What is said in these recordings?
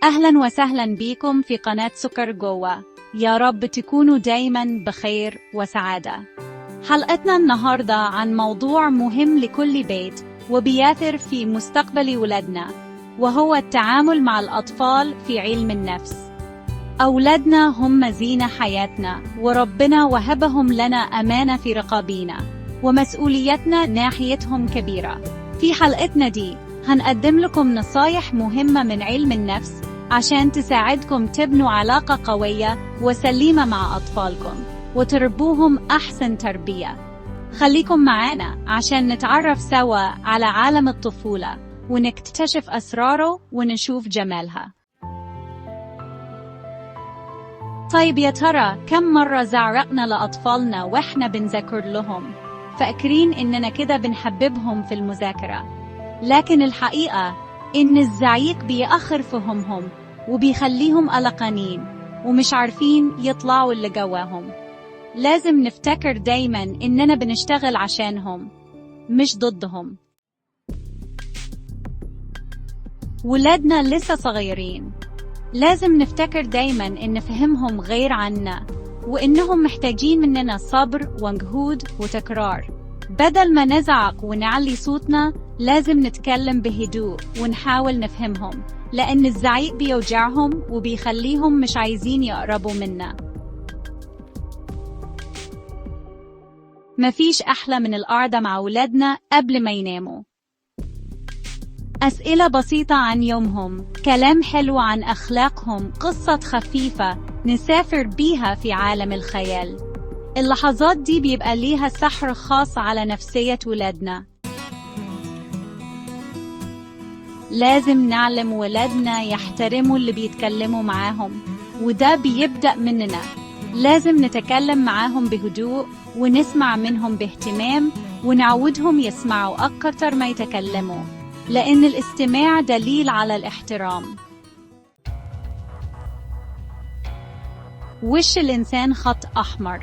أهلا وسهلا بكم في قناة سكر جوة. يا رب تكونوا دايما بخير وسعادة. حلقتنا النهاردة عن موضوع مهم لكل بيت وبيأثر في مستقبل ولادنا، وهو التعامل مع الأطفال في علم النفس. أولادنا هم زينة حياتنا، وربنا وهبهم لنا أمانة في رقابينا، ومسؤوليتنا ناحيتهم كبيرة. في حلقتنا دي هنقدم لكم نصايح مهمة من علم النفس عشان تساعدكم تبنوا علاقة قوية وسليمة مع أطفالكم وتربوهم أحسن تربية. خليكم معانا عشان نتعرف سوا على عالم الطفولة ونكتشف أسراره ونشوف جمالها. طيب يا ترى كم مرة زعقنا لأطفالنا وإحنا بنذاكر لهم، فاكرين إننا كده بنحببهم في المذاكرة؟ لكن الحقيقة إن الزعيق بيأخر فهمهم وبيخليهم قلقانين ومش عارفين يطلعوا اللي جواهم. لازم نفتكر دايما إننا بنشتغل عشانهم مش ضدهم. ولادنا لسه صغيرين، لازم نفتكر دايما إن فهمهم غير عنا، وإنهم محتاجين مننا صبر ومجهود وتكرار. بدل ما نزعق ونعلي صوتنا، لازم نتكلم بهدوء ونحاول نفهمهم، لأن الزعيق بيوجعهم وبيخليهم مش عايزين يقربوا منا. مفيش أحلى من القعدة مع ولادنا قبل ما يناموا. أسئلة بسيطة عن يومهم، كلام حلو عن أخلاقهم، قصة خفيفة نسافر بيها في عالم الخيال. اللحظات دي بيبقى ليها سحر خاص على نفسية ولادنا. لازم نعلم ولادنا يحترموا اللي بيتكلموا معاهم، وده بيبدأ مننا. لازم نتكلم معاهم بهدوء ونسمع منهم باهتمام، ونعودهم يسمعوا أكتر ما يتكلموا، لأن الاستماع دليل على الاحترام. وش الإنسان خط أحمر.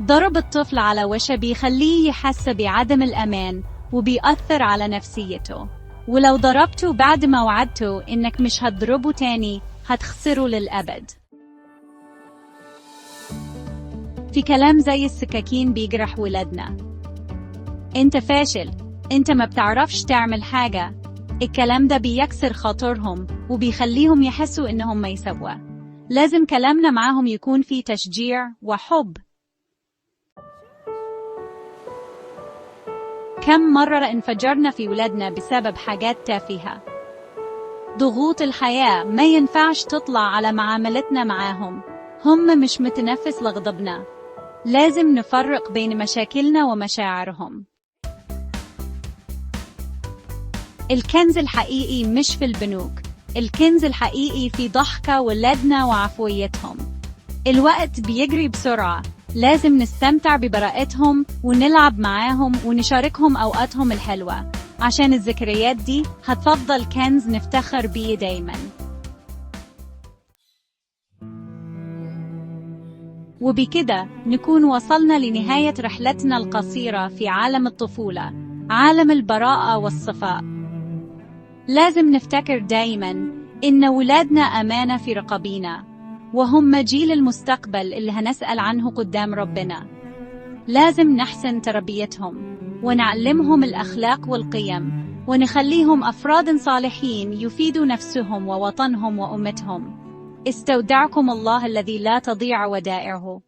ضرب الطفل على وشه بيخليه يحس بعدم الأمان وبيأثر على نفسيته، ولو ضربته بعد ما وعدته إنك مش هتضربه تاني هتخسره للأبد. في كلام زي السكاكين بيجرح ولادنا. انت فاشل، انت ما بتعرفش تعمل حاجة. الكلام ده بيكسر خاطرهم وبيخليهم يحسوا إنهم ما يسووا. لازم كلامنا معاهم يكون فيه تشجيع وحب. كم مرة انفجرنا في ولادنا بسبب حاجات تافهة. ضغوط الحياة ما ينفعش تطلع على معاملتنا معاهم، هم مش متنفس لغضبنا. لازم نفرق بين مشاكلنا ومشاعرهم. الكنز الحقيقي مش في البنوك، الكنز الحقيقي في ضحكة ولادنا وعفويتهم. الوقت بيجري بسرعة، لازم نستمتع ببراءتهم ونلعب معاهم ونشاركهم أوقاتهم الحلوة، عشان الذكريات دي هتفضل كنز نفتخر بيه دايما. وبكده نكون وصلنا لنهاية رحلتنا القصيرة في عالم الطفولة، عالم البراءة والصفاء. لازم نفتكر دايما إن ولادنا أمانة في رقابينا، وهم جيل المستقبل اللي هنسأل عنه قدام ربنا. لازم نحسن تربيتهم ونعلمهم الأخلاق والقيم، ونخليهم أفراد صالحين يفيدوا نفسهم ووطنهم وأمتهم. استودعكم الله الذي لا تضيع ودائعه.